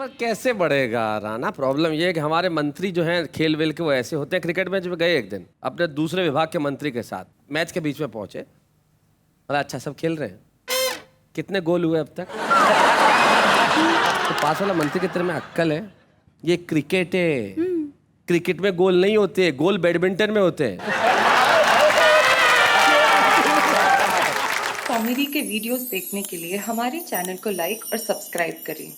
पर कैसे बढ़ेगा राणा? प्रॉब्लम ये है कि हमारे मंत्री जो हैं खेल वेल के वो ऐसे होते हैं। क्रिकेट मैच में गए एक दिन अपने दूसरे विभाग के मंत्री के साथ, मैच के बीच में पहुंचे, बोला अच्छा सब खेल रहे हैं, कितने गोल हुए अब तक? तो पास वाला मंत्री की तरह में अक्कल है, ये क्रिकेट है, क्रिकेट में गोल नहीं होते, गोल बैडमिंटन में होते हैं। कॉमेडी के वीडियोस देखने के लिए हमारे चैनल को लाइक और सब्सक्राइब करें।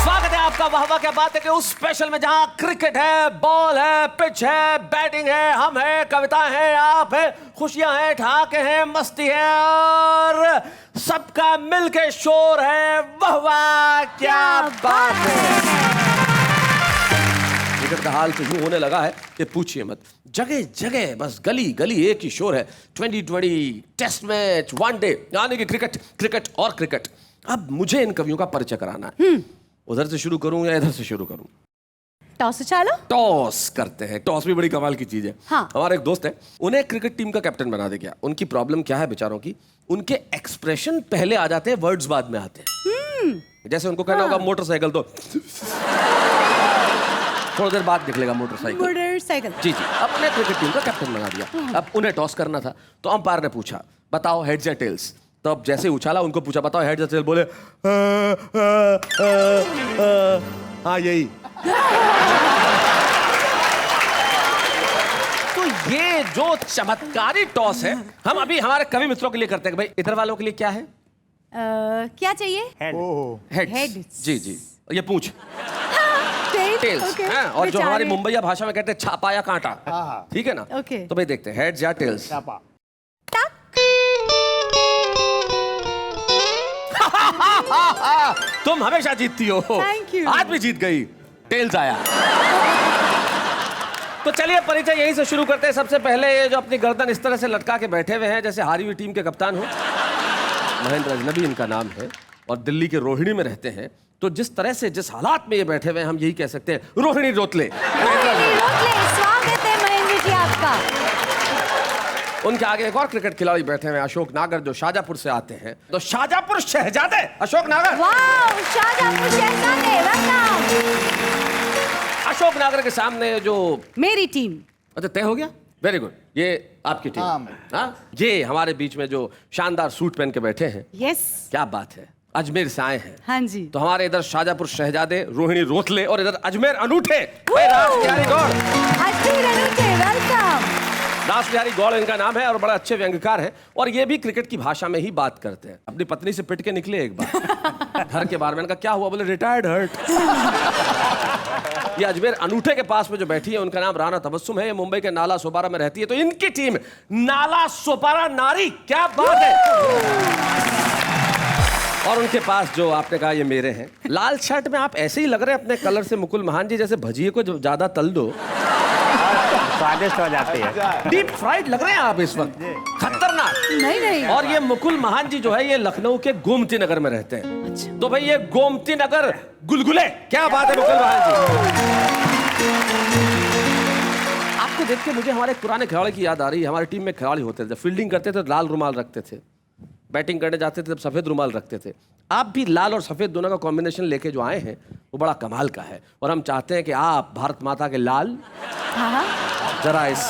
स्वागत है आपका वाह वाह क्या बात है कि उस स्पेशल में जहां क्रिकेट है, बॉल है, पिच है, बैटिंग है, हम है, कविता है, आप है, खुशियां हैं, ठहाके हैं, मस्ती है और सबका मिलके शोर है। वाह वाह क्या बात है। क्रिकेट का हाल तो यूं होने लगा है कि पूछिए मत, जगह जगह बस गली गली एक ही शोर है। 2020 टेस्ट मैच, वनडे, यानी कि क्रिकेट क्रिकेट और क्रिकेट। अब मुझे इन कवियों का परिचय कराना है। उधर से शुरू करूं या इधर से शुरू करूं? टॉस चालो। टॉस करते हैं। टॉस भी बड़ी कमाल की चीज है। हाँ। हमारा एक दोस्त है, उन्हें क्रिकेट टीम का कैप्टन बना दे गया। उनकी प्रॉब्लम क्या है बेचारों की? उनके एक्सप्रेशन पहले आ जाते हैं, वर्ड्स बाद में आते हैं। जैसे उनको कहना होगा मोटरसाइकिल, तो थोड़ी देर बाद निकलेगा मोटरसाइकिल। जी जी, अपने क्रिकेट टीम का कैप्टन बना दिया। अब उन्हें टॉस करना था, तो अंपायर ने पूछा बताओ हेड्स या टेल्स। तो अब जैसे उछाला, उनको पूछा बताओ हेड्स या टेल्स, बोले हाँ यही। तो ये जो चमत्कारी टॉस है, हम अभी हमारे कवि मित्रों के लिए करते हैं। भाई इधर वालों के लिए क्या है? क्या चाहिए? हेड्स। जी जी, ये पूछ टेल्स। टेल्स हैं, और जो हमारी मुंबईया भाषा में कहते हैं छापा या कांटा। ठीक है ना? ओके। तो भाई देखते हैं हेड्स या टेल्स। तुम हमेशा जीतती हो। Thank you. आज भी जीत गई, टेल्स आया। तो चलिए परिचय यहीं से शुरू करते हैं। सबसे पहले ये जो अपनी गर्दन इस तरह से लटका के बैठे हुए हैं जैसे हारी हुई टीम के कप्तान हो, महेंद्र अजनबी इनका नाम है और दिल्ली के रोहिणी में रहते हैं। तो जिस तरह से जिस हालात में ये बैठे हुए हैं, हम यही कह सकते हैं रोहिणी रोतले। स्वागत है महेंद्र जी आपका। उनके आगे एक और क्रिकेट खिलाड़ी बैठे हुए हैं, अशोक नागर, जो शाहजहांपुर से आते हैं। तो शाहजहांपुर शहजादे अशोक नागर। वाह, शाहजहांपुर शहजादे, वेलकम। अशोक नागर के सामने जो मेरी टीम। अच्छा, तय हो गया, वेरी गुड। ये आपकी टीम। हाँ, ये हमारे बीच में जो शानदार सूट पहन के बैठे हैं, यस, क्या बात है, अजमेर से आए हैं। हाँ जी। तो हमारे इधर शाहजहांपुर शहजादे रोहिणी रोतले और इधर अजमेर अनूठे रास बिहारी गौड़। अजमेर अनूठे, वेलकम। रास बिहारी गौड़ इनका नाम है और बड़ा अच्छे व्यंग्यकार हैं और ये भी क्रिकेट की भाषा में ही बात करते हैं। अपनी पत्नी से पिट के निकले एक बार घर के बाहर। मैंने कहा क्या हुआ? बोले रिटायर्ड हर्ट। ये अजमेर अनूठे के पास में जो बैठी है, उनका नाम राना तबस्सुम है। ये मुंबई के नाला सोपारा में रहती है। तो इनकी टीम नाला सोपारा नारी, क्या बात है। और उनके पास जो आपने कहा ये मेरे हैं, लाल शर्ट में आप ऐसे ही लग रहे हैं अपने कलर से मुकुल महान जी जैसे भजिए को ज्यादा तल दो स्वादिष्ट हो जाती है। डीप फ्राइड लग रहे हैं आप इस वक्त, खतरनाक। नहीं नहीं। और ये मुकुल महान जी जो है ये लखनऊ के गोमती नगर में रहते हैं। अच्छा। तो भाई ये गोमती नगर गुलगुले, क्या बात है मुकुल महान जी। आपको देख के मुझे हमारे पुराने खिलाड़ी की याद आ रही है। हमारी टीम में खिलाड़ी होते थे, फील्डिंग करते थे लाल रुमाल रखते थे, बैटिंग करने जाते थे तब सफेद रुमाल रखते थे। आप भी लाल और सफेद दोनों का कॉम्बिनेशन लेके जो आए हैं वो बड़ा कमाल का है। और हम चाहते हैं कि आप भारत माता के लाल जरा इस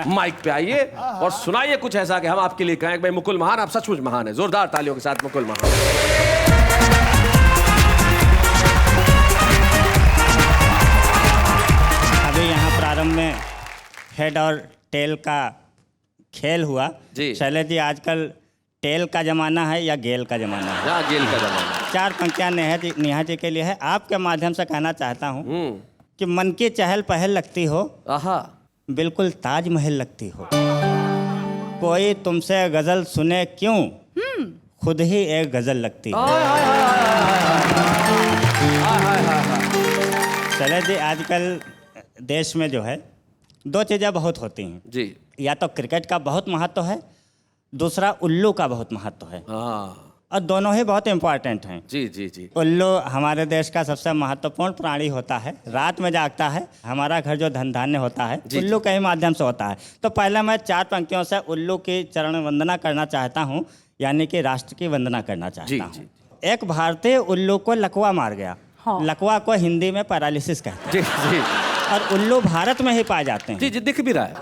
माइक पे आइए और सुनाइए कुछ ऐसा कि हम आपके लिए कहें भाई मुकुल महान, आप सचमुच महान है। जोरदार तालियों के साथ मुकुल महान। अभी यहाँ प्रारंभ में हेड और टेल का खेल हुआ जी। शैलेश जी, आजकल टेल का जमाना है या गेल का जमाना है? यहाँ गेल का जमाना। 4 पंक्तियाँ नेहा जी के लिए है। आपके माध्यम से कहना चाहता हूँ कि मन की चहल पहल लगती हो, आहा, बिल्कुल ताजमहल लगती हो। कोई तुमसे गजल सुने क्यों, खुद ही एक गजल लगती हो। शैलेश जी, आजकल देश में जो है 2 चीज़ें बहुत होती हैं जी। या तो क्रिकेट का बहुत महत्व है, दूसरा उल्लू का बहुत महत्व है। हाँ। और दोनों ही बहुत इम्पोर्टेंट हैं। जी जी जी। उल्लू हमारे देश का सबसे महत्वपूर्ण प्राणी होता है, रात में जागता है, हमारा घर जो धन धान्य होता है जी, उल्लू के ही माध्यम से होता है। तो पहले मैं 4 पंक्तियों से उल्लू की चरण वंदना करना चाहता हूँ, यानी कि राष्ट्र की वंदना करना जी, चाहता हूँ। जी। एक भारतीय उल्लू को लकवा मार गया। हाँ। लकवा को हिंदी में पैरालिसिस कहते जी जी हैं और उल्लू भारत में ही पाए जाते हैं। जी जी, दिख भी रहा है।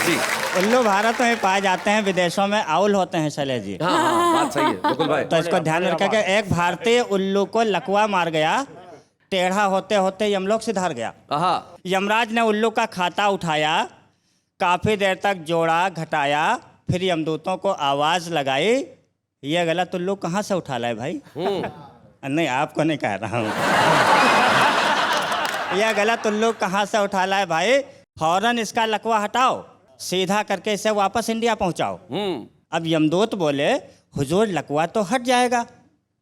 जी उल्लू भारत में ही पाए जाते हैं, विदेशों में आउल होते हैं शैलेश जी। हाँ हाँ, बात सही है मुकुल भाई। तो इसको ध्यान रखें कि एक भारतीय उल्लू को लकवा मार गया, टेढ़ा होते होते यमलोक सिधार गया। हाँ यमराज ने उल्लू का खाता उठाया, काफी देर तक जोड़ा घटाया, फिर यमदूतों को आवाज लगाई, ये गलत उल्लू कहाँ से उठा लाए भाई? नहीं, आपको नहीं कह रहा हूँ। यह गलत उल्लू कहाँ से उठा लाए भाई? फौरन इसका लकवा हटाओ, सीधा करके इसे वापस इंडिया पहुंचाओ। अब यमदूत बोले, हुजूर लकवा तो हट जाएगा,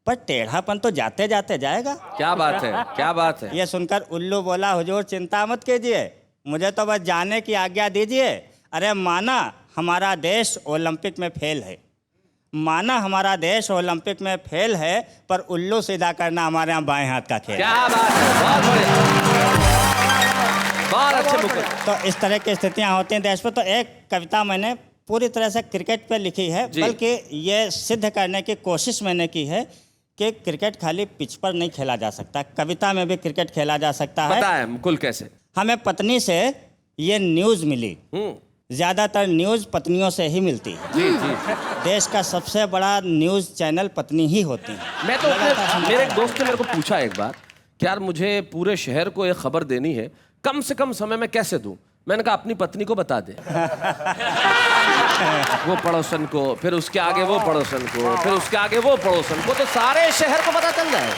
पर टेढ़ापन तो जाते जाते जाएगा। क्या बात है, क्या बात है। ये सुनकर उल्लू बोला, हुजूर चिंता मत कीजिए, मुझे तो बस जाने की आज्ञा दीजिए। अरे माना हमारा देश ओलंपिक में फेल है, माना हमारा देश ओलंपिक में फेल है, पर उल्लू सीधा करना हमारे यहाँ बाएं हाथ का खेल। क्या बात है, बहुत बढ़िया, बहुत अच्छे मुकुल। तो इस तरह की स्थितियां होती हैं देश में। तो एक कविता मैंने पूरी तरह से क्रिकेट पे लिखी है, जी। बल्कि ये सिद्ध करने की कोशिश मैंने की है कि क्रिकेट खाली पिच पर नहीं खेला जा सकता, कविता में भी क्रिकेट खेला जा सकता है। पता है मुकुल कैसे? हमें पत्नी से ये न्यूज़ मिली, हम्म, ज़्यादातर न्यूज़ पत्नियों से ही मिलती है। जी जी। देश का सबसे बड़ा न्यूज़ चैनल पत्नी ही होती है। मैं तो मेरे एक दोस्त ने मेरे को पूछा एक बार कि यार मुझे पूरे शहर को एक खबर देनी है, कम से कम समय में कैसे दूं? मैंने कहा अपनी पत्नी को बता दे। वो पड़ोसन को, फिर उसके आगे वो पड़ोसन को, फिर उसके आगे वो पड़ोसन को, तो सारे शहर को पता चल जाए।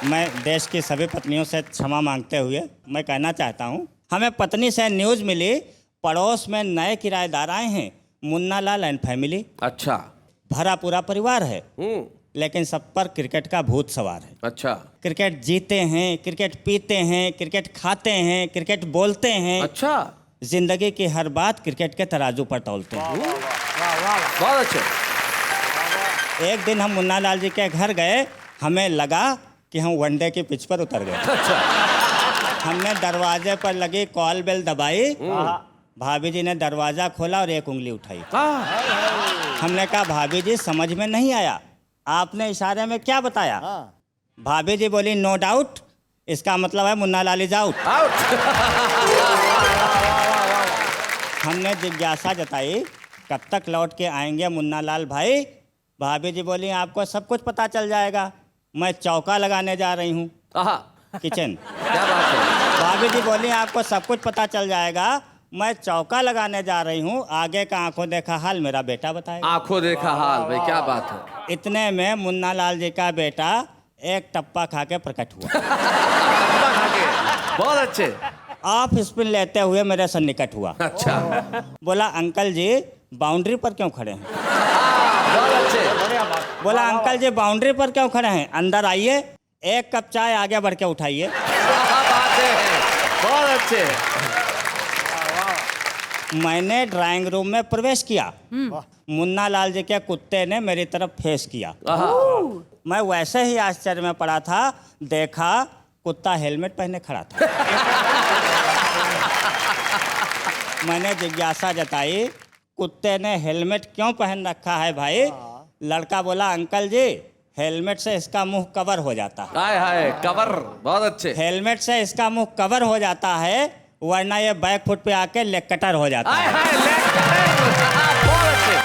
मैं देश की सभी पत्नियों से क्षमा मांगते हुए मैं कहना चाहता हूँ, हमें पत्नी से न्यूज़ मिली, पड़ोस में नए किराएदार आए हैं, मुन्ना लाल एंड फैमिली। अच्छा। भरा पूरा परिवार है, लेकिन सब पर क्रिकेट का भूत सवार है। अच्छा क्रिकेट जीते हैं, क्रिकेट पीते हैं, क्रिकेट खाते हैं, क्रिकेट बोलते हैं। अच्छा, जिंदगी की हर बात क्रिकेट के तराजू पर तौलते हैं। बहुत अच्छे। एक दिन हम मुन्ना लाल जी के घर गए, हमें लगा कि हम वनडे की पिच पर उतर गए। अच्छा। हमने दरवाजे पर लगी कॉल बेल दबाई, भाभी जी ने दरवाजा खोला और एक उंगली उठाई। हमने कहा भाभी जी समझ में नहीं आया, आपने इशारे में क्या बताया? भाभी जी बोली नो डाउट, इसका मतलब है मुन्ना लाल इज आउट। हमने जिज्ञासा जताई, कब तक लौट के आएंगे मुन्ना लाल भाई? भाभी जी बोली आपको सब कुछ पता चल जाएगा, मैं चौका लगाने जा रही हूँ किचन। क्या बात है। भाभी जी बोली आपको सब कुछ पता चल जाएगा, मैं चौका लगाने जा रही हूँ, आगे का आंखों देखा हाल मेरा बेटा बताएगा। आंखों देखा हाल भाई, क्या बात है। इतने में मुन्ना लाल जी का बेटा एक टप्पा खा के प्रकट हुआ। बहुत अच्छे। ऑफ स्पिन लेते हुए मेरे से निकट हुआ। अच्छा। बोला अंकल जी बाउंड्री पर क्यों खड़े हैं? बहुत अच्छे। बोला अंकल जी बाउंड्री पर क्यों खड़े हैं, अंदर आइए, एक कप चाय आगे बढ़ के उठाइए। बात है, बहुत अच्छे। मैंने ड्राइंग रूम में प्रवेश किया, मुन्ना लाल जी के कुत्ते ने मेरी तरफ फेस किया। मैं वैसे ही आश्चर्य में पड़ा था, देखा कुत्ता हेलमेट पहने खड़ा था। मैंने जिज्ञासा जताई, कुत्ते ने हेलमेट क्यों पहन रखा है भाई? लड़का बोला अंकल जी हेलमेट से इसका मुंह कवर हो जाता है। हाय हाय, कवर, बहुत अच्छे। हेलमेट से इसका मुंह कवर हो जाता है, वरना ये बैक फुट पे आके लेग कटर हो जाता हाय है। हाय, लेग कटर। बहुत अच्छे,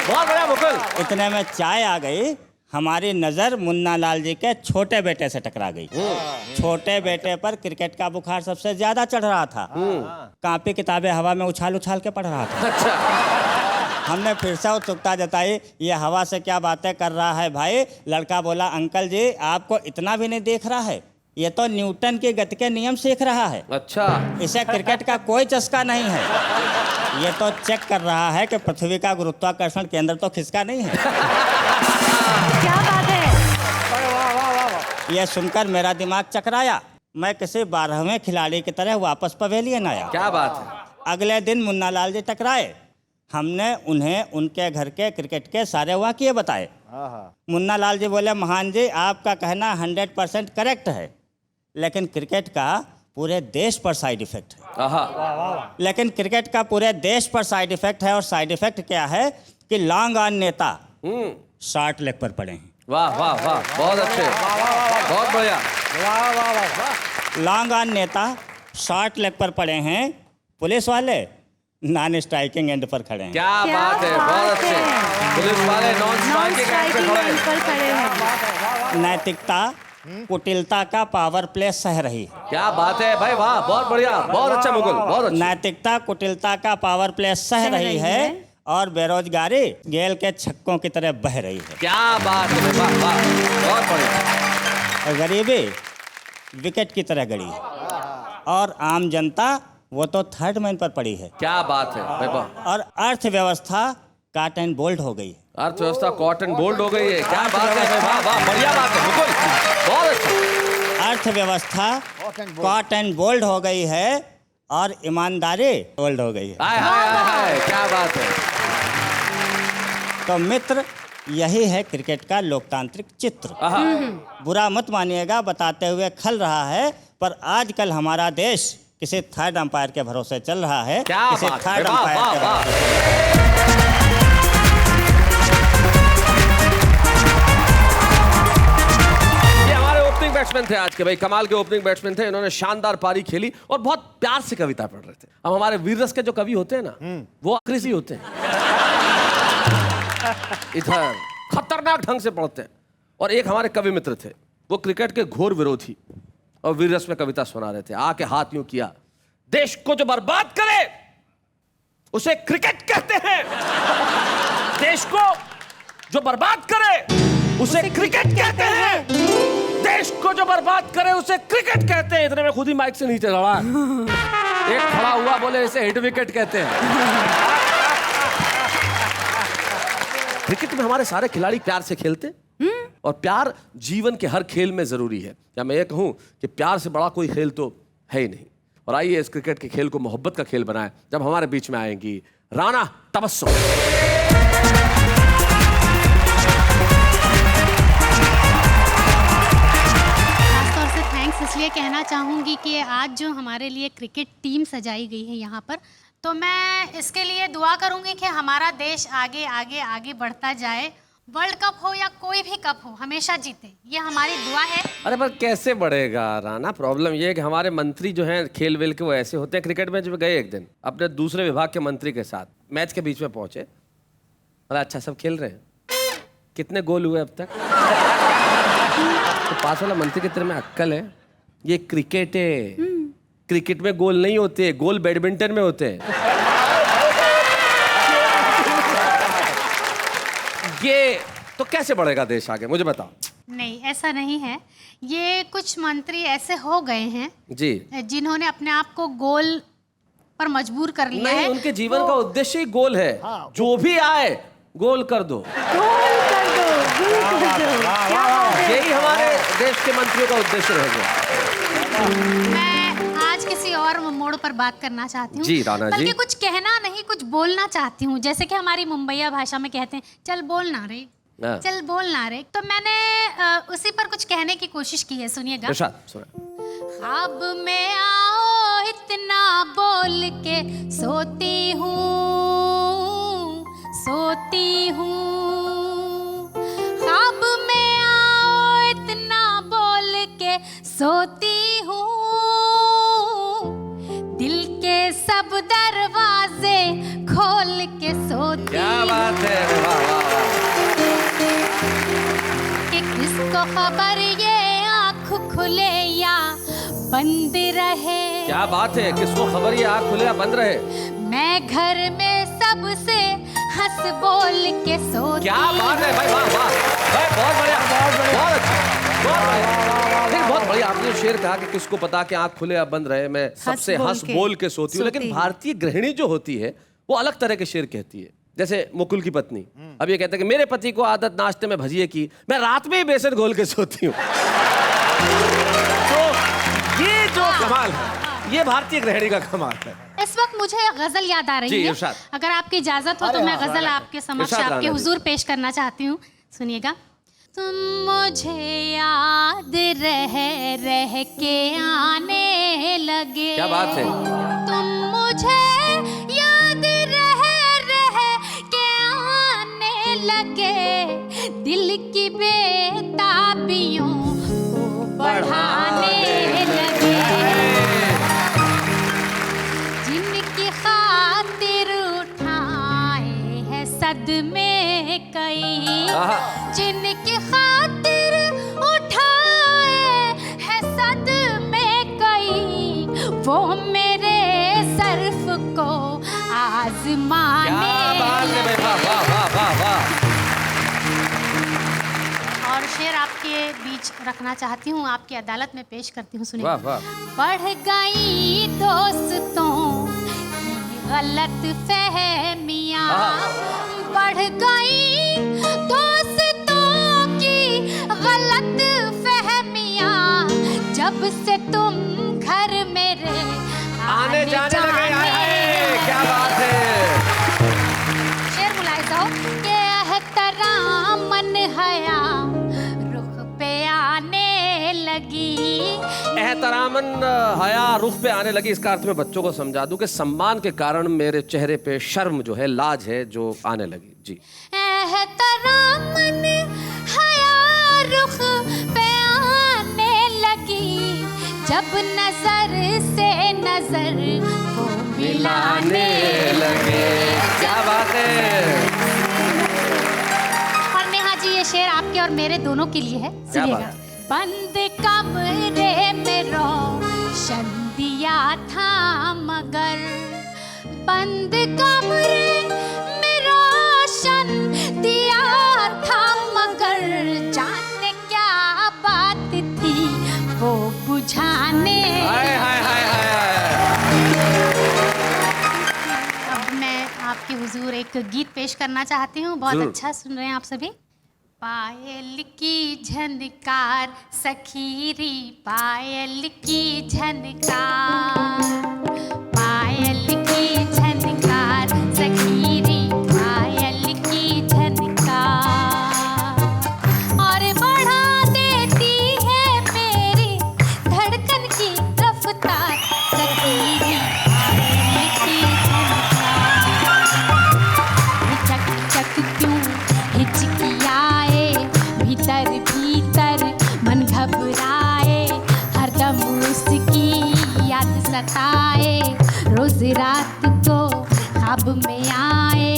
बहुत बढ़िया मुकुल। इतने में चाय आ गई, हमारी नज़र मुन्ना लाल जी के छोटे बेटे से टकरा गई। छोटे बेटे पर क्रिकेट का बुखार सबसे ज्यादा चढ़ रहा था, कापी किताबें हवा में उछाल उछाल के पढ़ रहा था। अच्छा। हमने फिर से उत्सुकता जताई, ये हवा से क्या बातें कर रहा है भाई? लड़का बोला अंकल जी आपको इतना भी नहीं देख रहा है, ये तो न्यूटन के गति के नियम सीख रहा है। अच्छा। इसे क्रिकेट का कोई चस्का नहीं है, ये तो चेक कर रहा है कि पृथ्वी का गुरुत्वाकर्षण केंद्र तो खिसका नहीं है। क्या बात है। यह सुनकर मेरा दिमाग चकराया, मैं किसी 12वें खिलाड़ी की तरह वापस पवेलियन आया। क्या बात है। अगले दिन मुन्ना लाल जी टकराए, हमने उन्हें उनके घर के क्रिकेट के सारे वाक़ये बताए। मुन्ना लाल जी बोले, महान जी आपका कहना 100% करेक्ट है, लेकिन क्रिकेट का पूरे देश पर साइड इफेक्ट है। लेकिन क्रिकेट का पूरे देश पर साइड इफेक्ट है, और साइड इफेक्ट क्या है कि लॉन्ग ऑन नेता शॉर्ट लेग पर पड़े हैं। वाह वाह वाह, बहुत अच्छे, बहुत बढ़िया। लॉन्ग ऑन नेता शॉर्ट लेग पर पड़े हैं, पुलिस वाले नॉन स्ट्राइकिंग एंड पर खड़े हैं। क्या बात है, बहुत अच्छे। पुलिस वाले नॉन स्ट्राइकिंग एंड पे खड़े हैं। नैतिकता कुटिलता का पावर प्ले सह रही है। क्या बात है भाई, वाह, बहुत बढ़िया, बहुत अच्छा मुकुल, बहुत अच्छा। नैतिकता कुटिलता का पावर प्ले सह रही है, और बेरोजगारी गेल के छक्कों की तरह बह रही है। क्या बात है, वाह वाह, बहुत बढ़िया। और गरीबी विकेट की तरह गड़ी है, और आम जनता वो तो थर्ड मैन पर पड़ी है। क्या बात है भाई, वाह। और अर्थव्यवस्था काट एंड बोल्ड हो गई है। अर्थव्यवस्था कॉटन बोल्ड हो गई है। क्या बात है भाई, वाह वाह, बढ़िया बात है मुकुल, बहुत अच्छा। अर्थव्यवस्था कॉट एंड बोल्ड हो गई है, और ईमानदारी बोल्ड हो गई है। हाय हाय हाय, क्या बात है। तो मित्र, यही है क्रिकेट का लोकतांत्रिक चित्र। बुरा मत मानिएगा, बताते हुए खल रहा है, पर आजकल हमारा देश किसी थर्ड अंपायर के भरोसे चल रहा है। क्या किसी बात है, थर्ड वाह अंपायर वाह के वाह। ये हमारे ओपनिंग बैट्समैन थे आज के, भाई कमाल के ओपनिंग बैट्समैन थे। इन्होंने शानदार पारी खेली और बहुत प्यार से कविता पढ़ रहे थे। अब हमारे वीर रस के जो कवि होते हैं ना, वो कृषि होते हैं, इधर खतरनाक ढंग से पढ़ते हैं। और एक हमारे कवि मित्र थे, वो क्रिकेट के घोर विरोधी, और वीर रस में कविता सुना रहे थे। आके हाथ यूं किया, देश को जो बर्बाद करे उसे क्रिकेट कहते हैं, देश को जो बर्बाद करे उसे क्रिकेट कहते हैं, देश को जो बर्बाद करे उसे क्रिकेट कहते हैं। इतने में खुद ही माइक से नीचे लड़ा, एक खड़ा हुआ, बोले इसे हिट विकेट कहते हैं। क्रिकेट में हमारे सारे खिलाड़ी प्यार से खेलते, और प्यार जीवन के हर खेल में जरूरी है। या मैं ये कहूं कि प्यार से बड़ा कोई खेल तो है ही नहीं। और आइए इस क्रिकेट के खेल को मोहब्बत का खेल बनाएं। जब हमारे बीच में आएंगी राना तबस्सुम। खासतौर से थैंक्स इसलिए कहना चाहूँगी कि आज जो हमारे लिए क्रिकेट टीम सजाई गई है यहाँ पर, तो मैं इसके लिए दुआ करूँगी कि हमारा देश आगे आगे आगे बढ़ता जाए। वर्ल्ड कप हो या कोई भी कप हो, हमेशा जीते, ये हमारी दुआ है। अरे पर कैसे बढ़ेगा राना? प्रॉब्लम ये है कि हमारे मंत्री जो हैं खेल वेल के वो ऐसे होते हैं। क्रिकेट मैच में गए एक दिन अपने दूसरे विभाग के मंत्री के साथ, मैच के बीच में पहुंचे। अरे अच्छा सब खेल रहे हैं, कितने गोल हुए अब तक? तो पास वाला मंत्री के तेरे में अक्ल है? ये क्रिकेट है, क्रिकेट में गोल नहीं होते, गोल बैडमिंटन में होते हैं। ये तो कैसे बढ़ेगा देश आगे, मुझे बताओ। नहीं, ऐसा नहीं है। ये कुछ मंत्री ऐसे हो गए हैं जी, जिन्होंने अपने आप को गोल पर मजबूर कर लिया नहीं, है। उनके जीवन का उद्देश्य ही गोल है। जो भी आए गोल कर दो, यही हमारे देश के मंत्रियों का उद्देश्य रह गया। मैं आज किसी और मोड़ पर बात करना चाहती हूँ। जी राना जी। बल्कि कुछ कहना नहीं, कुछ बोलना चाहती हूँ। जैसे कि हमारी मुंबईया भाषा में कहते हैं, चल बोल ना रे, हाँ। चल बोल ना रे। तो मैंने उसी पर कुछ कहने की कोशिश की है, सुनिएगा। इरशाद, सुना। ख्वाब में आओ इतना बोल के सोती हूँ, सोती हूँ। ख्वाब में आओ इतना बोल के सोती हूँ, दिल के सब दरवाजे खोल के सोती। क्या बात है, वाह वाह वाह। कि किसको खबर ये आँख खुले या बंद रहे। क्या बात है, किसको खबर ये आँख खुले या बंद रहे। मैं घर में सबसे हंस बोल के सोती। क्या बात है भाई, वाह वाह भाई, बहुत बढ़िया, बहुत बढ़िया, बहुत अच्छा, बहुत बढ़िया। नहीं, बहुत बढ़िया। आपने जो शेर कहा कि किसको पता कि आँख खुले या बंद रहे, मैं सबसे हंस बोल के सोती हूँ। लेकिन भारतीय गृहिणी जो होती है वो अलग तरह के शेर कहती है। जैसे मुकुल की पत्नी अब ये कहते हैं कि मेरे पति को आदत नाश्ते में भजिए की, मैं रात में ही बेसन घोल के सोती हूँ। तो ये जो कमाल है, ये भारतीय गृहिणी का कमाल है। इस वक्त मुझे गजल याद आ जी, रही है। इरशाद। अगर आपकी इजाजत हो तो मैं गजल आपके समक्ष इरशाद आपके राणा जी। हुजूर पेश करना चाहती हूँ। सुनिएगा। तुम मुझे याद रह के आने लगे। क्या बात है। तुम मुझे याद रह के आने लगे, दिल की बेताबियों को बढ़ाने लगे, जिनकी खातिर उठाए हैं सदमे कई, जिनकी खातिर उठाए हैं सदमे कई, वो मेरे सर्फ को आजमाने लगे। और शेर आपके बीच रखना चाहती हूँ, आपकी अदालत में पेश करती हूँ। सुनिए। वाह वाह। बढ़ गई दोस्तों की गलत फहमियाँ, बढ़ गई दोस्तों की गलत फहमियाँ, जब से तुम घर मेरे आने जाने लगे। क्या बात है। शेर मुलाहिजा हो कि एहतरामन हया रुख पे आने लगी। एहतरामन हया रुख पे आने लगी, इसका अर्थ मैं बच्चों को समझा दूं कि सम्मान के कारण मेरे चेहरे पे शर्म जो है, लाज है, जो आने लगी। जी। एहतरामन हया रुख पे आने लगी, जब नजर से नजर को मिलाने लगे। क्या बात है। और नेहा जी, ये शेर आपके और मेरे दोनों के लिए है। सुनिएगा। बंद कमरे में रोशन दिया था मगर, बंद कमरे में रोशन दिया था मगर, जाने क्या बात थी वो बुझाने। अब मैं आपके हुजूर एक गीत पेश करना चाहती हूँ। बहुत अच्छा सुन रहे हैं आप सभी। पायल की झनकार सखीरी, पायल की झनकार, पायल की झनकार सखीरी, पायल की झनकार, और बढ़ा देती है मेरी धड़कन की रफ्तार सखीरी, पायल की झनकार। चक चक क्यों हिचकियाए, भीतर भीतर मन घबराए, हरदम उसकी याद सताए, रोज रात को ख्वाब में आए,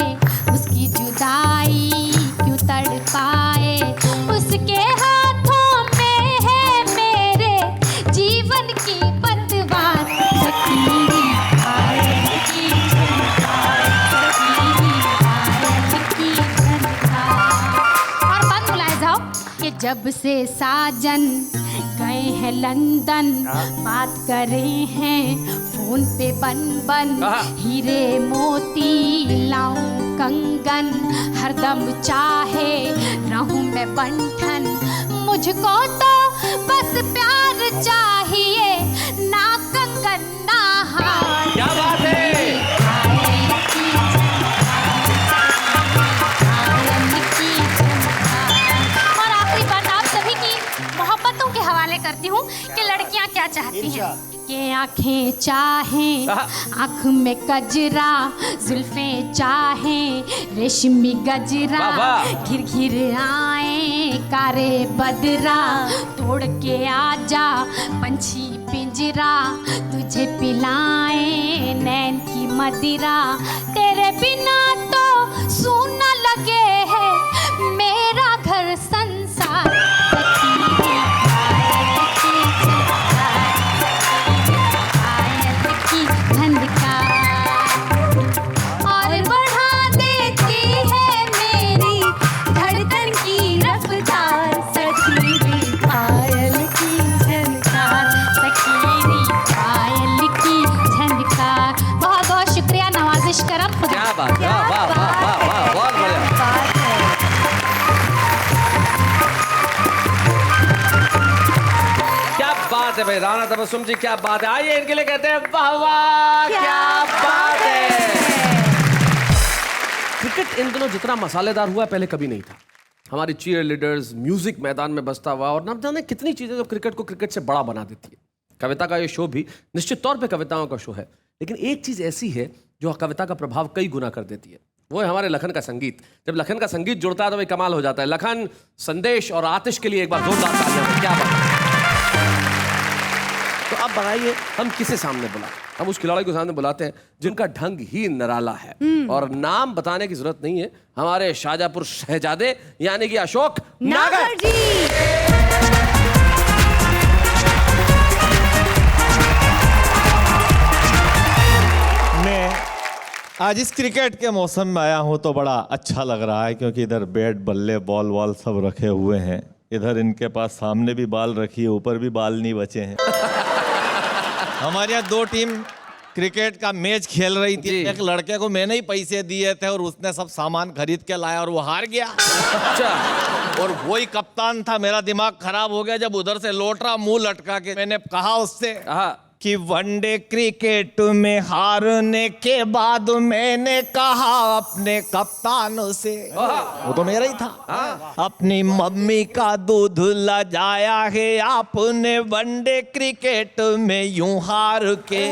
उसकी जुदाई क्यों तड़पाए, उसके हाथों में है मेरे जीवन की पतवार सखीरी, पायल की झनकार, सखीरी, पायल की झनकार। और बात बुलाए जाओ कि जब से साजन गए हैं लंदन, बात करे हैं फोन पे बन बन, हीरे मोती लाऊं कंगन, हरदम चाहे रहूं मैं बंठन, मुझको तो बस प्यार चाहिए, ना कंगन ना हार। क्या बात है। और आखिरी बात आप सभी की मोहब्बतों के हवाले करती हूँ कि लड़कियाँ क्या चाहती हैं। कि आंखें चाहें आँख में कजरा, जुल्फें चाहें रेशमी गजरा, घिर घिर आए कारे बदरा, तोड़ के आजा पंछी पिंजरा, तुझे पिलाए नैन की मदिरा, तेरे बिना तो सूना लगे है मेरा घर संसार सखी। बात है भाई, राणा तबस्सुम जी क्या बात है। आइए इनके लिए कहते हैं वाह वाह क्या बात है। क्रिकेट इन दिनों जितना मसालेदार हुआ पहले कभी नहीं था। हमारी चीयर लीडर्स, म्यूजिक मैदान में बजता हुआ, और न जाने कितनी चीजें जो क्रिकेट को क्रिकेट से बड़ा बना देती है। कविता का ये शो भी निश्चित तौर पे कविताओं का शो है, लेकिन एक चीज ऐसी है जो कविता का प्रभाव कई गुना कर देती है, वो है हमारे लखन का संगीत। जब लखन का संगीत जुड़ता है तो भाई कमाल हो जाता है। लखन, संदेश और आतिश के लिए एक बार जोरदार तालियां। क्या बात है। तो अब बताइए हम किसे सामने बुलाएं? हम उस खिलाड़ी को सामने बुलाते हैं जिनका ढंग ही निराला है, और नाम बताने की जरूरत नहीं है, हमारे शाहजहांपुर शहजादे यानी कि अशोक नागर जी। मैं आज इस क्रिकेट के मौसम में आया हूं तो बड़ा अच्छा लग रहा है, क्योंकि इधर बैट, बल्ले, बॉल वॉल सब रखे हुए हैं। इधर इनके पास सामने भी बाल रखी है, ऊपर भी बाल नहीं बचे हैं। हमारे यहाँ दो टीम क्रिकेट का मैच खेल रही थी। एक लड़के को मैंने ही पैसे दिए थे और उसने सब सामान खरीद के लाया और वो हार गया। अच्छा। और वही कप्तान था। मेरा दिमाग खराब हो गया जब उधर से लौट रहा मुंह लटका के। मैंने कहा उससे कि वनडे क्रिकेट में हारने के बाद मैंने कहा अपने कप्तान से, वो तो मेरा ही था, अपनी मम्मी का दूध लजाया है आपने वनडे क्रिकेट में यूं हार के।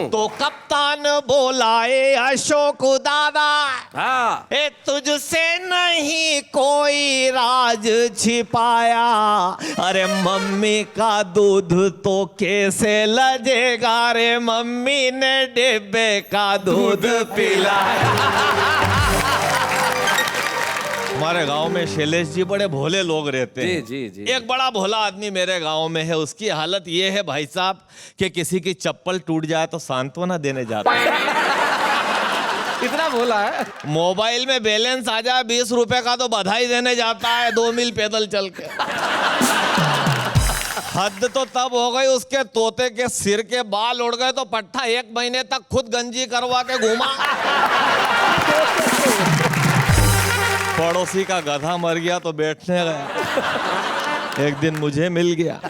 तो कप्तान बोला ए अशोक दादा, ए तुझसे नहीं कोई राज छिपाया, अरे मम्मी का दूध तो कैसे लजे रे, मम्मी ने डिब्बे का दूध पिलाया। हमारे गांव में शैलेश जी बड़े भोले लोग रहते हैं। जी, जी। एक बड़ा भोला आदमी मेरे गांव में है। उसकी हालत ये है भाई साहब कि किसी की चप्पल टूट जाए तो सांत्वना देने जाता है। इतना भोला है। मोबाइल में बैलेंस आ जाए 20 रुपए का तो बधाई देने जाता है 2 मील पैदल चल के। हद तो तब हो गई उसके तोते के सिर के बाल उड़ गए तो पट्टा 1 महीने तक खुद गंजी करवा के घूमा। पड़ोसी का गधा मर गया तो बैठने गया। एक दिन मुझे मिल गया।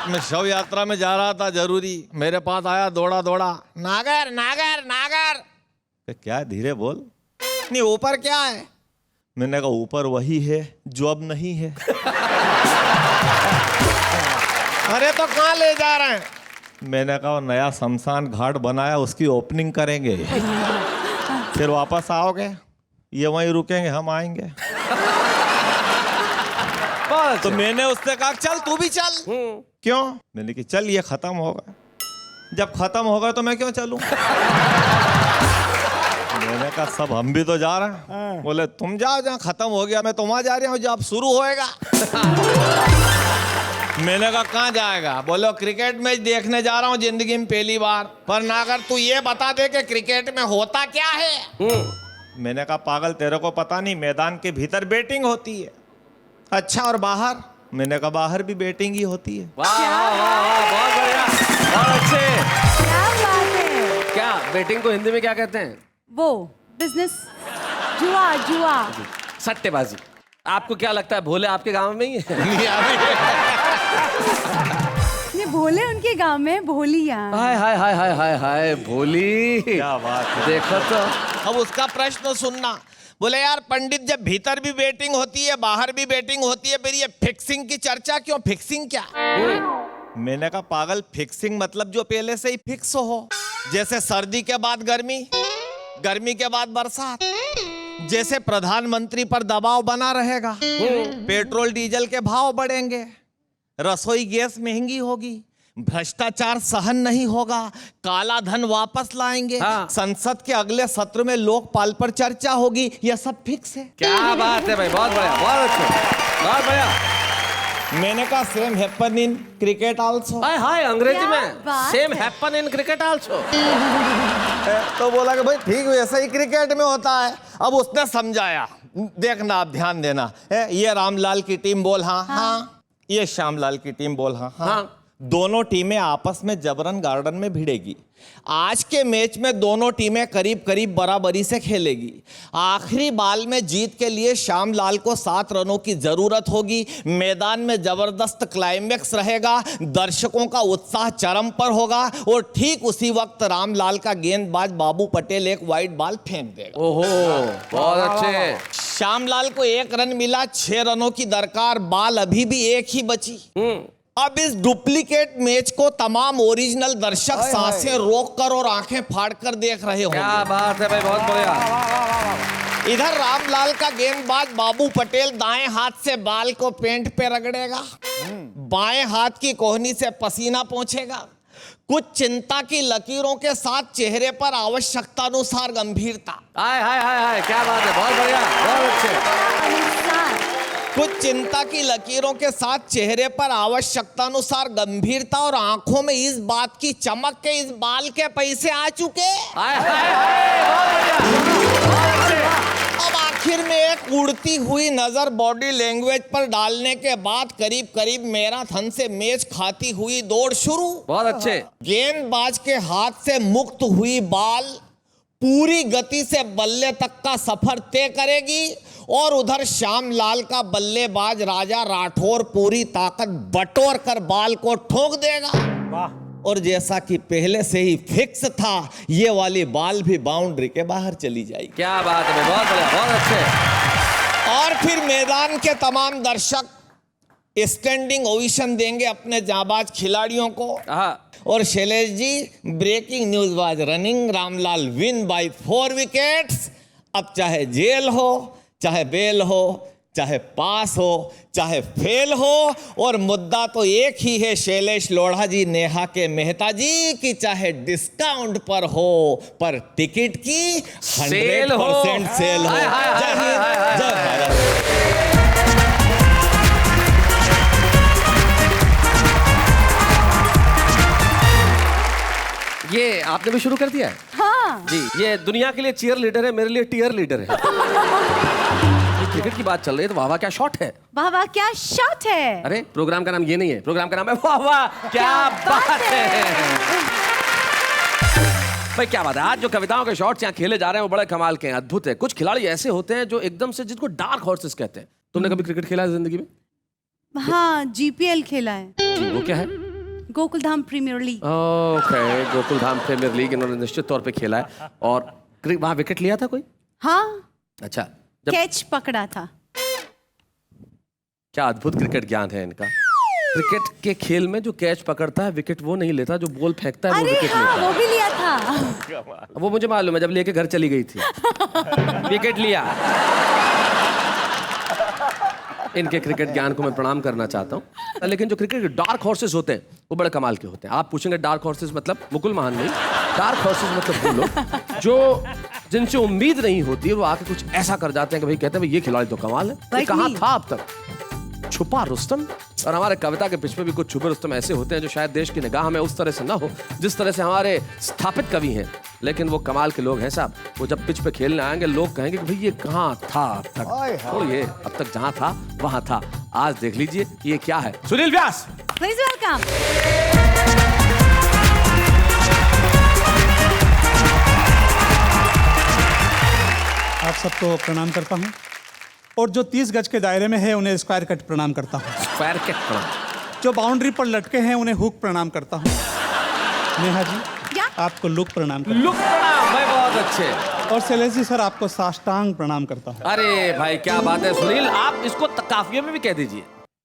मैं शव यात्रा में जा रहा था जरूरी, मेरे पास आया दौड़ा दौड़ा, नागर नागर नागर। क्या, धीरे बोल। नहीं, ऊपर क्या है? मैंने कहा ऊपर वही है जो अब नहीं है। अरे तो कहाँ ले जा रहे हैं? मैंने कहा नया शमशान घाट बनाया उसकी ओपनिंग करेंगे, फिर वापस आओगे, ये वहीं रुकेंगे, हम आएंगे। तो मैंने उससे कहा चल तू भी चल। क्यों? मैंने कहा चल ये खत्म होगा। जब खत्म होगा तो मैं क्यों चलूं? मैंने कहा सब हम भी तो जा रहे हैं। बोले तुम जाओ जहाँ खत्म हो गया, मैं तो वहां जा रहा हूँ जब शुरू होएगा। मैंने कहा कहाँ जाएगा? बोलो क्रिकेट मैच देखने जा रहा हूँ जिंदगी में पहली बार। पर नागर तू ये बता दे कि क्रिकेट में होता क्या है? मैंने कहा पागल तेरे को पता नहीं, मैदान के भीतर बैटिंग होती है। अच्छा और बाहर? मैंने कहा बाहर भी बैटिंग ही होती है। वाह वाह वाह, बहुत बढ़िया, बहुत अच्छे। क्या बात है। क्या बैटिंग को हिंदी में क्या कहते हैं? वो बिजनेस, जुआ जुआ, सट्टेबाजी। आपको क्या लगता है भोले आपके गांव में ही है? ये भोले उनके गांव में, भोली यहाँ। हाय हाय हाय हाय हाय हाय भोली, क्या बात है। देखो तो। अब उसका प्रश्न सुनना। बोले यार पंडित जब भीतर भी बैटिंग होती है बाहर भी बैटिंग होती है, फिर ये फिक्सिंग की चर्चा क्यों? फिक्सिंग क्या? मैंने कहा पागल, फिक्सिंग मतलब जो पहले से ही फिक्स हो। जैसे सर्दी के बाद गर्मी, गर्मी के बाद बरसात। जैसे प्रधानमंत्री पर दबाव बना रहेगा, पेट्रोल डीजल के भाव बढ़ेंगे, रसोई गैस महंगी होगी, भ्रष्टाचार सहन नहीं होगा, काला धन वापस लाएंगे, संसद के अगले सत्र में लोकपाल पर चर्चा होगी। यह सब फिक्स है। क्या बात है भाई, बहुत बढ़िया, बहुत अच्छा, बहुत बढ़िया। मैंने कहा same happen in cricket also. हाय हाय, अंग्रेजी क्या में बात सेम है। Happen in cricket also. तो बोला कि भाई ठीक वैसा ही क्रिकेट में होता है। अब उसने समझाया, देखना आप ध्यान देना। ये रामलाल की टीम बोल हाँ हाँ, ये श्यामलाल की टीम बोल हाँ हाँ, दोनों टीमें आपस में जबरन गार्डन में भिड़ेगी। आज के मैच में दोनों टीमें करीब करीब बराबरी से खेलेगी। आखिरी बाल में जीत के लिए श्यामलाल को 7 रनों की जरूरत होगी। मैदान में जबरदस्त क्लाइमेक्स रहेगा, दर्शकों का उत्साह चरम पर होगा और ठीक उसी वक्त रामलाल का गेंदबाज बाबू पटेल एक वाइड बॉल फेंक देगा। ओहो, बहुत अच्छे। श्यामलाल को 1 रन मिला, 6 रनों की दरकार, बाल अभी भी एक ही बची। अब इस डुप्लीकेट मैच को तमाम ओरिजिनल दर्शक सांसें रोककर और आंखें फाड़कर देख रहे होंगे। क्या बात है भाई, बहुत बढ़िया। इधर रामलाल का गेंदबाज बाबू पटेल दाएं हाथ से बाल को पेंट पे रगड़ेगा, बाएं हाथ की कोहनी से पसीना पोंछेगा, कुछ चिंता की लकीरों के साथ चेहरे पर आवश्यकतानुसार गंभीरता। हाय हाय हाय हाय, क्या बात है, बहुत बढ़िया, बहुत अच्छे। कुछ चिंता की लकीरों के साथ चेहरे पर आवश्यकतानुसार गंभीरता और आंखों में इस बात की चमक के इस बाल के पैसे आ चुके। हाय हाय हाय, बहुत बढ़िया। अब आखिर में एक उड़ती हुई नजर बॉडी लैंग्वेज पर डालने के बाद करीब करीब मैराथन से मैच खाती हुई दौड़ शुरू। बहुत अच्छे। गेंदबाज के हाथ से मुक्त हुई बाल पूरी गति से बल्ले तक का सफर तय करेगी और उधर श्यामलाल का बल्लेबाज राजा राठौर पूरी ताकत बटोर कर बाल को ठोक देगा। और जैसा कि पहले से ही फिक्स था, ये वाली बाल भी बाउंड्री के बाहर चली जाएगी। क्या बात है, बहुत बढ़िया, बहुत अच्छे। और फिर मैदान के तमाम दर्शक स्टैंडिंग ओवेशन देंगे अपने जाबाज खिलाड़ियों को। और Shailesh ji, breaking news was running, Ramlal win by 4 wickets. अब चाहे जेल हो, चाहे बेल हो, चाहे पास हो, चाहे फेल हो, और मुद्दा तो एक ही है शैलेश लोढ़ा जी, नेहा के मेहता जी, कि चाहे डिस्काउंट पर हो पर टिकट की 100% सेल हो। जय हिंद, जय भारत। ये आपने भी शुरू कर दिया है? हाँ जी, ये दुनिया के लिए चीयर लीडर है, मेरे लिए टीयर लीडर है। क्रिकेट की बात चल रही है तो वाह वाह क्या शॉट है, वाह वाह क्या शॉट है। अरे प्रोग्राम का नाम ये नहीं है, प्रोग्राम का नाम है वाह वाह क्या बात है। भाई क्या बात है, आज जो कविताओं के शॉट्स यहाँ खेले जा रहे हैं वो बड़े कमाल के हैं, अद्भुत है। कुछ खिलाड़ी ऐसे होते हैं जो एकदम से, जिनको डार्क हॉर्सेस कहते हैं। तुमने कभी क्रिकेट खेला है जिंदगी में? हाँ, जीपीएल खेला है। जी, वो क्या है? Gokuldham premier league. Okay, Gokuldham premier league इन्होंने निश्चित तौर पे खेला है। और वहां विकेट लिया था कोई? हाँ, अच्छा, कैच पकड़ा था। क्या अद्भुत क्रिकेट ज्ञान है इनका। क्रिकेट के खेल में जो कैच पकड़ता है विकेट वो नहीं लेता, जो बॉल फेंकता है वो विकेट हाँ, लेता है। वो भी लिया था। वो मुझे मालूम है, जब लेके घर चली गई थी विकेट लिया। इनके क्रिकेट ज्ञान को मैं प्रणाम करना चाहता हूँ। लेकिन जो क्रिकेट के डार्क हॉर्सेस होते हैं वो बड़े कमाल के होते हैं। आप पूछेंगे डार्क हॉर्सेस मतलब मुकुल महान नहीं, डार्क हॉर्सेस मतलब वो लोग जो जिनसे उम्मीद नहीं होती है, वो आके कुछ ऐसा कर जाते हैं कि भाई कहते हैं भाई ये खिलाड़ी तो कमाल है, ये कहाँ था अब तक, छुपा रुस्तम। और हमारे कविता के पिछ में भी कुछ छुपे रुस्तम ऐसे होते हैं जो शायद देश की निगाह में उस तरह से ना हो जिस तरह से हमारे स्थापित कवि हैं, लेकिन वो कमाल के लोग हैं साहब। वो जब पिच पे खेलने आएंगे लोग कहेंगे कि भाई ये कहाँ था अब तक, तो ये अब तक जहाँ था वहाँ था। आज देख लीजिए ये क्या है। सुनील व्यास, प्लीज वेलकम। आप सबको प्रणाम करता हूँ, और जो 30 गज के दायरे में है उन्हें स्क्वायर कट प्रणाम करता हूँ। स्क्वायर कट प्रणाम। जो बाउंड्री पर लटके हैं उन्हें हुक प्रणाम करता हूँ। नेहा जी, क्या? आपको लुक प्रणाम करता लुक प्रणाम भाई, बहुत अच्छे। हूँ। और शैलेश जी सर, आपको साष्टांग प्रणाम करता हूँ। अरे भाई क्या बात है सुनील, आप इसको काफिये में भी कह दीजिए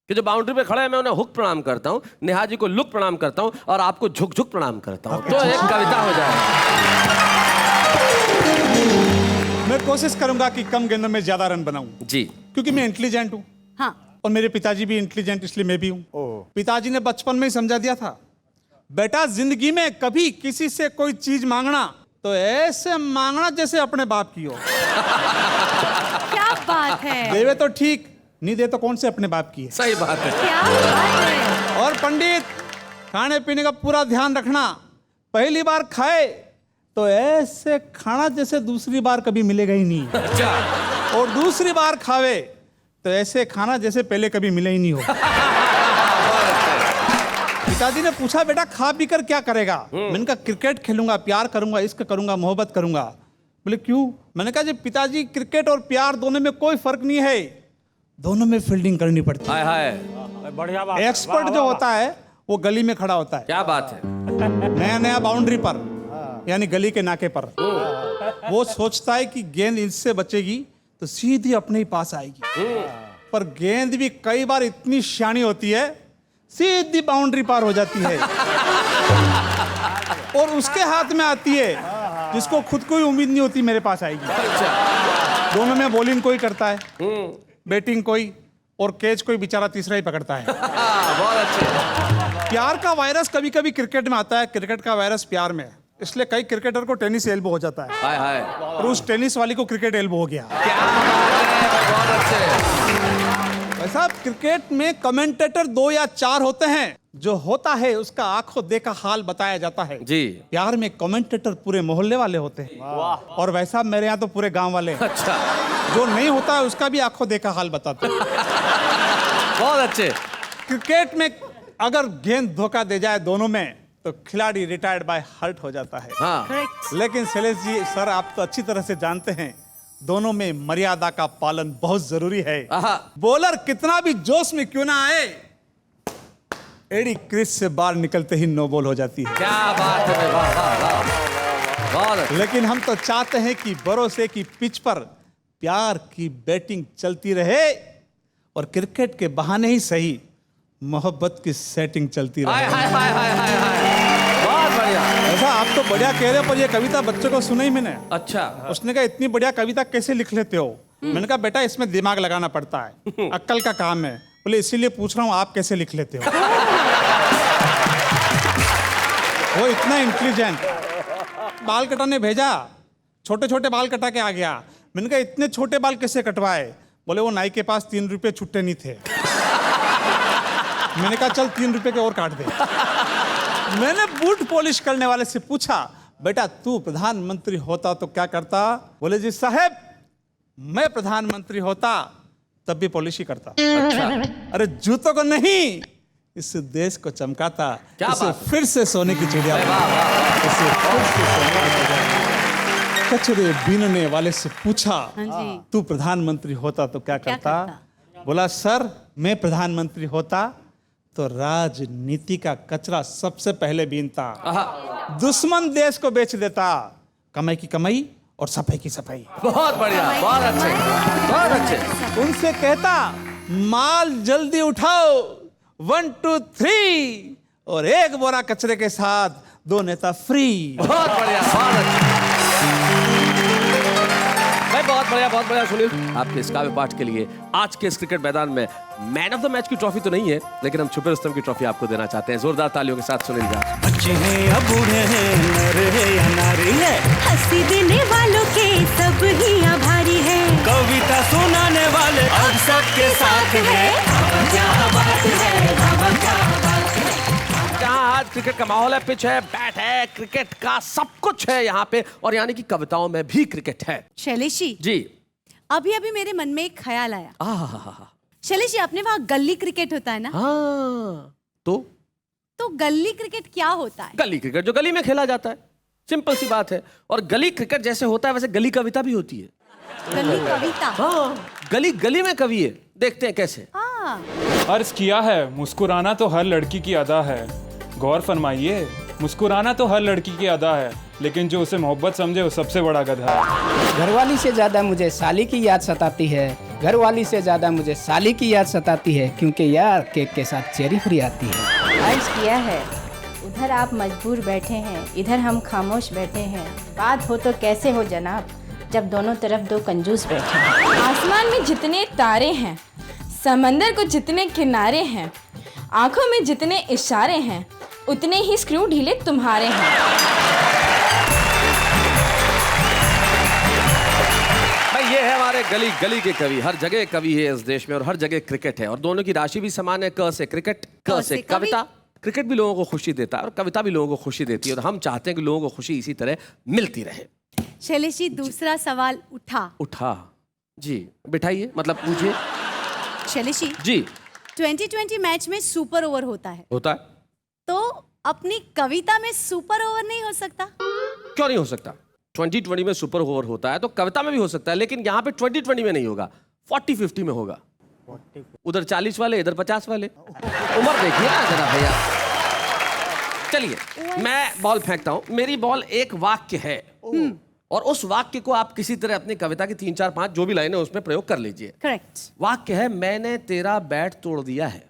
कि जो बाउंड्री पे खड़े हैं मैं उन्हें हुक प्रणाम करता हूँ, नेहा जी को लुक प्रणाम करता हूँ, और आपको झुक झुक प्रणाम करता हूँ, तो एक कविता हो जाएगी। मैं कोशिश करूंगा कि कम गेंदों में ज्यादा रन बनाऊं, जी, क्योंकि मैं इंटेलिजेंट हूँ। हाँ, और मेरे पिताजी भी इंटेलिजेंट, इसलिए मैं भी हूँ। पिताजी ने बचपन में ही समझा दिया था, बेटा जिंदगी में कभी किसी से कोई चीज मांगना तो ऐसे मांगना जैसे अपने बाप की हो। क्या बात है, देवे तो ठीक, नहीं दे तो कौन से अपने बाप की है। सही बात है। क्या बात है। और पंडित, खाने पीने का पूरा ध्यान रखना, पहली बार खाए तो ऐसे खाना जैसे दूसरी बार कभी मिलेगा ही नहीं, अच्छा, और दूसरी बार खावे तो ऐसे खाना जैसे पहले कभी मिला ही नहीं हो। पिताजी ने पूछा बेटा खा पी कर क्या करेगा? मैंने कहा क्रिकेट खेलूंगा, प्यार करूंगा, इश्क करूंगा, मोहब्बत करूंगा। बोले क्यों? मैंने कहा जी पिताजी क्रिकेट और प्यार दोनों में कोई फर्क नहीं है, दोनों में फील्डिंग करनी पड़ती है। हाय बढ़िया बात। एक्सपर्ट जो होता है वो गली में खड़ा होता है, क्या बात है। नया नया बाउंड्री पर, यानी गली के नाके पर, वो सोचता है कि गेंद इससे बचेगी तो सीधी अपने ही पास आएगी, पर गेंद भी कई बार इतनी शानी होती है सीधी बाउंड्री पार हो जाती है और उसके हाथ में आती है जिसको खुद को ही उम्मीद नहीं होती मेरे पास आएगी। दोनों में बॉलिंग कोई करता है, बैटिंग कोई, और कैच कोई बेचारा तीसरा ही पकड़ता है। बहुत अच्छे। प्यार का वायरस कभी कभी क्रिकेट में आता है, क्रिकेट का वायरस प्यार में, इसलिए कई क्रिकेटर को टेनिस एल्बो हो जाता है। हाय हाय, और उस टेनिस वाली को क्रिकेट एल्बो हो गया। बहुत अच्छे। वैसा क्रिकेट में कमेंटेटर 2 या 4 होते हैं, जो होता है उसका आंखों देखा हाल बताया जाता है। जी। प्यार में कमेंटेटर पूरे मोहल्ले वाले होते हैं, और वैसा मेरे यहाँ तो पूरे गांव वाले हैं। अच्छा, जो नहीं होता है उसका भी आंखों देखा हाल बताते हैं। बहुत अच्छे। क्रिकेट में अगर गेंद धोखा दे जाए दोनों में तो खिलाड़ी रिटायर्ड बाय हर्ट हो जाता है। हाँ, लेकिन शैलेश जी सर, आप तो अच्छी तरह से जानते हैं दोनों में मर्यादा का पालन बहुत जरूरी है। आहा। बॉलर कितना भी जोश में क्यों ना आए, एडी क्रीज से बाहर निकलते ही नो बॉल हो जाती है। क्या बात है, वाह वाह वाह, बहुत अच्छे। लेकिन हम तो चाहते हैं कि भरोसे की पिच पर प्यार की बैटिंग चलती रहे और क्रिकेट के बहाने ही सही मोहब्बत की सेटिंग चलती हाय रहे। हाय हाय हाय हाय हाय, बहुत बढ़िया। ऐसा आप तो बढ़िया कह रहे हो, पर ये कविता बच्चों को सुनाई मैंने। अच्छा, उसने कहा इतनी बढ़िया कविता कैसे लिख लेते हो? मैंने कहा बेटा इसमें दिमाग लगाना पड़ता है, अक्ल का काम है। बोले इसीलिए पूछ रहा हूँ आप कैसे लिख लेते हो? वो इतना इंटेलिजेंट। बाल कटाने भेजा, छोटे छोटे बाल कटा के आ गया। मैंने कहा इतने छोटे बाल कैसे कटवाए? बोले वो नाई के पास 3 रुपए छुट्टे नहीं थे। मैंने कहा चल 3 रुपए के और काट दे। मैंने बूट पॉलिश करने वाले से पूछा बेटा तू प्रधानमंत्री होता तो क्या करता? बोले जी साहब मैं प्रधानमंत्री होता तब भी पॉलिश ही करता। अच्छा, अरे जूतों को नहीं, इस देश को चमकाता। क्या इसे बात? फिर से सोने की चिड़िया वाह, वाह, वाह। इसे फिर से सोने की चिड़िया। कचरे बीनने वाले से पूछा तू प्रधानमंत्री होता तो क्या करता? बोला सर मैं प्रधानमंत्री होता तो राजनीति का कचरा सबसे पहले बीनता, दुश्मन देश को बेच देता, कमाई की कमाई और सफाई की सफाई। बहुत बढ़िया, बहुत अच्छे, बहुत अच्छे। उनसे कहता माल जल्दी उठाओ 1 2 3 और 1 बोरा कचरे के साथ 2 नेता फ्री। बहुत बढ़िया, बहुत अच्छा। भाई बहुत बढ़िया सुनील, आपके इस काव्य पाठ के लिए आज के इस क्रिकेट मैदान में मैन ऑफ द मैच की ट्रॉफी तो नहीं है, लेकिन हम छुपे रुस्तम की ट्रॉफी आपको देना चाहते हैं। जोरदार तालियों के साथ सुनील व्यास। बच्चे हैं या बूढ़े हैं, नर है या नारी है, हंसी देने वालों के सब ही आभारी है, कविता सुनाने वाले अब सबके साथ है। जहाँ आज क्रिकेट का माहौल है, पिच है, बैट है, क्रिकेट का सब कुछ है यहाँ पे, और यानी कि कविताओं में भी क्रिकेट है। शैलेश जी। अभी अभी मेरे मन में एक ख्याल आया। आहा, शैलेश जी अपने वहाँ गली क्रिकेट होता है ना? हाँ, तो गली क्रिकेट क्या होता है? गली क्रिकेट जो गली में खेला जाता है, सिंपल सी बात है। और गली क्रिकेट जैसे होता है वैसे गली कविता भी होती है। गली कविता? हाँ, गली गली में कवि है, देखते हैं कैसे। हाँ। अर्ज किया है मुस्कुराना तो हर लड़की की अदा है, गौर फरमाइए मुस्कुराना तो हर लड़की की अदा है, लेकिन जो उसे मोहब्बत समझे वो सबसे बड़ा गधा है। घरवाली से ज़्यादा मुझे साली की याद सताती है, घरवाली से ज़्यादा मुझे साली की याद सताती है, क्योंकि यार केक के साथ चेरी फ्री आती है। अर्ज किया है उधर आप मजबूर बैठे हैं, इधर हम खामोश बैठे हैं, बात हो तो कैसे हो जनाब जब दोनों तरफ 2 कंजूस बैठे हैं। आसमान में जितने तारे हैं, समंदर को जितने किनारे हैं, आंखों में जितने इशारे हैं, उतने ही स्क्रू ढीले तुम्हारे हैं। भाई ये है हमारे गली गली के कवि, हर जगह कवि है इस देश में और हर जगह क्रिकेट है, और दोनों की राशि भी समान है, क से क्रिकेट, क से कविता। क्रिकेट भी लोगों को खुशी देता है और कविता भी लोगों को खुशी देती है, और हम चाहते हैं कि लोगों को खुशी इसी तरह मिलती रहे। शैलेश जी दूसरा सवाल उठा जी, बिठाइए, मतलब पूछिए। शैलेश जी, 2020 मैच में सुपर ओवर होता है, तो अपनी कविता में सुपर ओवर नहीं हो सकता? क्यों नहीं हो सकता? 2020 में सुपर ओवर होता है तो कविता में भी हो सकता है, लेकिन यहाँ पे 2020 में नहीं होगा, 40-50 में होगा। उधर 40 वाले, इधर 50 वाले। उम्र देखिए ना जरा भैया। चलिए मैं बॉल फेंकता हूं। मेरी बॉल एक वाक्य है और उस वाक्य को आप किसी तरह अपनी कविता की 3, 4, 5 जो भी लाइन है उसमें प्रयोग कर लीजिए। करेक्ट। वाक्य है मैंने तेरा बैट तोड़ दिया है।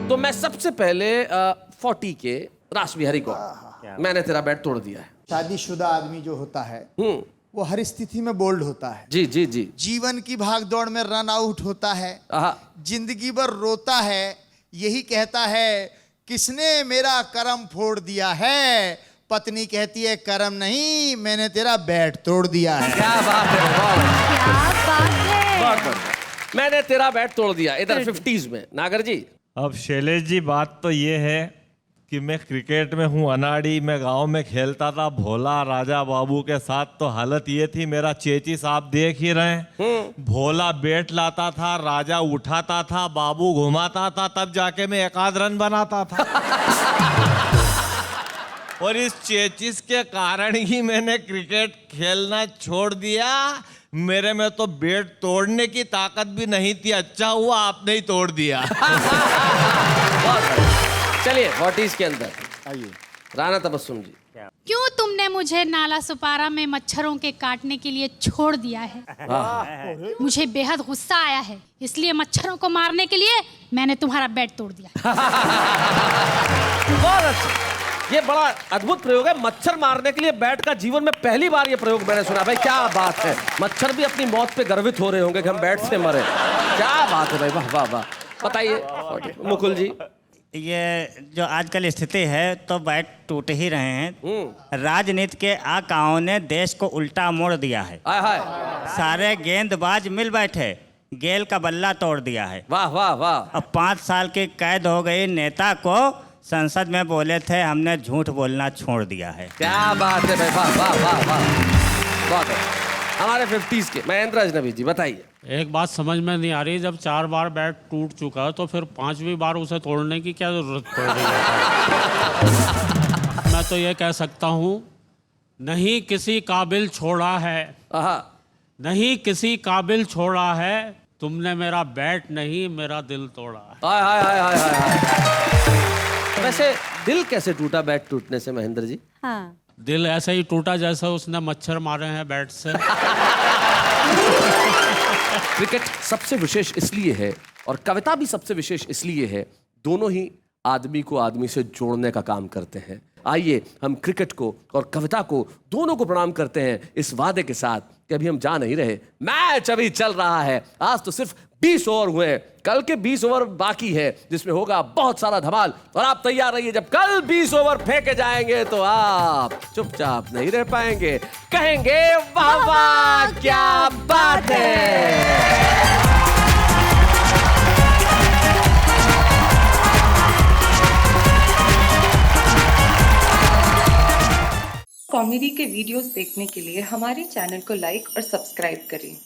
तो मैं सबसे पहले 40 के रासबिहारी को मैंने तेरा बैट तोड़ दिया है। शादीशुदा आदमी जो होता है वो हर स्थिति में बोल्ड होता है। जी जी जी। जीवन की भागदौड़ में रन आउट होता है, जिंदगी भर रोता है, यही कहता है किसने मेरा करम फोड़ दिया है। पत्नी कहती है करम नहीं, मैंने तेरा बैट तोड़ दिया है। क्या बात है, क्या बात है। बहुत बढ़िया। मैंने तेरा बैट तोड़ दिया। इधर 50s में नागर जी। अब शैलेश जी बात तो ये है कि मैं क्रिकेट में हूँ अनाड़ी। मैं गांव में खेलता था भोला राजा बाबू के साथ, तो हालत ये थी, मेरा चेचिस आप देख ही रहे हैं। भोला बैट लाता था, राजा उठाता था, बाबू घुमाता था, तब जाके मैं 1 रन बनाता था। और इस चेचिस के कारण ही मैंने क्रिकेट खेलना छोड़ दिया। मेरे में तो बैट तोड़ने की ताकत भी नहीं थी। अच्छा हुआ आपने ही तोड़ दिया। चलिए 40s के अंदर आइए राणा तबस्सुम जी। क्यों तुमने मुझे नाला सुपारा में मच्छरों के काटने के लिए छोड़ दिया है? मुझे बेहद गुस्सा आया है, इसलिए मच्छरों को मारने के लिए मैंने तुम्हारा बैट तोड़ दिया। बहुत अच्छा, ये बड़ा अद्भुत प्रयोग है। मच्छर मारने के लिए बैट का जीवन में पहली बार ये प्रयोग मैंने सुना। भाई क्या बात है। मच्छर भी अपनी मौत पे गर्वित हो रहे होंगे कि हम बैट से मरे। क्या बात है भाई, वाह वाह वाह। बताइए मुकुल जी। ये जो आजकल स्थिति है तो बैट टूट ही रहे हैं। राजनीति के आकाओं ने देश को उल्टा मोड़ दिया है। सारे गेंदबाज मिल बैठे, गेल का बल्ला तोड़ दिया है। वाह वाह वाह। अब 5 साल की कैद हो गई नेता को। संसद में बोले थे हमने झूठ बोलना छोड़ दिया है। क्या बात है भाई, वाह वाह वाह वाह। बहुत है। हमारे 50s के महेंद्र अजनबी जी बताइए। एक बात समझ में नहीं आ रही, जब 4 बार बैट टूट चुका तो फिर 5वीं बार उसे तोड़ने की क्या जरूरत पड़ रही है? मैं तो ये कह सकता हूँ, नहीं किसी काबिल छोड़ा है, नहीं किसी काबिल छोड़ा है, तुमने मेरा बैट नहीं मेरा दिल तोड़ा है। हाय हाय हाय हाय हाय। वैसे दिल कैसे टूटा बैट टूटने से महेंद्र जी? हाँ। दिल ऐसे ही टूटा जैसे उसने मच्छर मारे हैं बैट से। क्रिकेट सबसे विशेष इसलिए है और कविता भी सबसे विशेष इसलिए है, दोनों ही आदमी को आदमी से जोड़ने का काम करते हैं। आइए हम क्रिकेट को और कविता को दोनों को प्रणाम करते हैं इस वादे के साथ कि अभी हम जा नहीं रहे, मैच अभी चल रहा है। आज तो सिर्फ 20 ओवर हुए, कल के 20 ओवर बाकी है जिसमें होगा बहुत सारा धमाल। और आप तैयार रहिए, जब कल 20 ओवर फेंके जाएंगे तो आप चुपचाप नहीं रह पाएंगे, कहेंगे वाह वाह क्या बात है। कॉमेडी के वीडियोस देखने के लिए हमारे चैनल को लाइक और सब्सक्राइब करें।